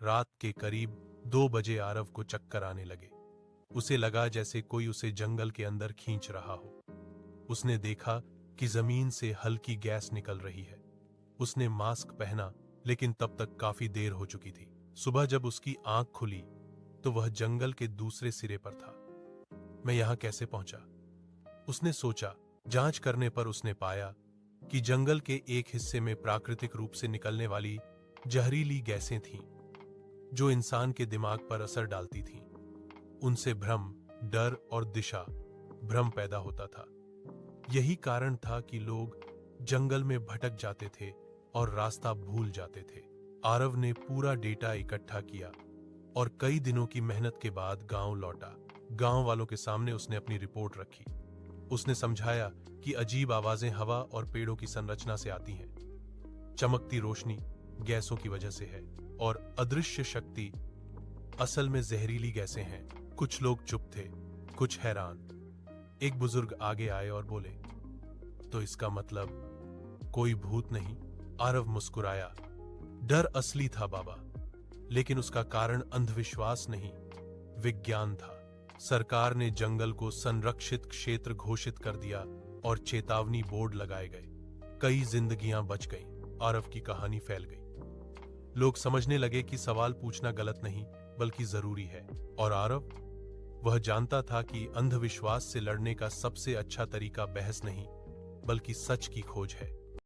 रात के करीब 2 बजे आरव को चक्कर आने लगे। उसे लगा जैसे कोई उसे जंगल के अंदर खींच रहा हो। उसने देखा कि जमीन से हल्की गैस निकल रही है। उसने मास्क पहना, लेकिन तब तक काफी देर हो चुकी थी। सुबह जब उसकी आंख खुली तो वह जंगल के दूसरे सिरे पर था। मैं यहां कैसे पहुंचा? उसने सोचा। जांच करने पर उसने पाया कि जंगल के एक हिस्से में प्राकृतिक रूप से निकलने वाली जहरीली गैसें थीं, जो इंसान के दिमाग पर असर डालती थीं। उनसे भ्रम, डर और दिशा भ्रम पैदा होता था। यही कारण था कि लोग जंगल में भटक जाते थे और रास्ता भूल जाते थे। आरव ने पूरा डेटा इकट्ठा किया और कई दिनों की मेहनत के बाद गांव लौटा। गांव वालों के सामने उसने अपनी रिपोर्ट रखी। उसने समझाया कि अजीब आवाजें हवा और पेड़ों की संरचना से आती हैं। चमकती रोशनी गैसों की वजह से है और अदृश्य शक्ति असल में जहरीली गैसें हैं। कुछ लोग चुप थे, कुछ हैरान। एक बुजुर्ग आगे आए और बोले, तो इसका मतलब कोई भूत नहीं? आरव मुस्कुराया। डर असली था बाबा, लेकिन उसका कारण अंधविश्वास नहीं, विज्ञान था। सरकार ने जंगल को संरक्षित क्षेत्र घोषित कर दिया और चेतावनी बोर्ड लगाए गए। कई जिंदगियां बच गईं। आरव की कहानी फैल गई। लोग समझने लगे कि सवाल पूछना गलत नहीं, बल्कि जरूरी है। और आरव, वह जानता था कि अंधविश्वास से लड़ने का सबसे अच्छा तरीका बहस नहीं, बल्कि सच की खोज है।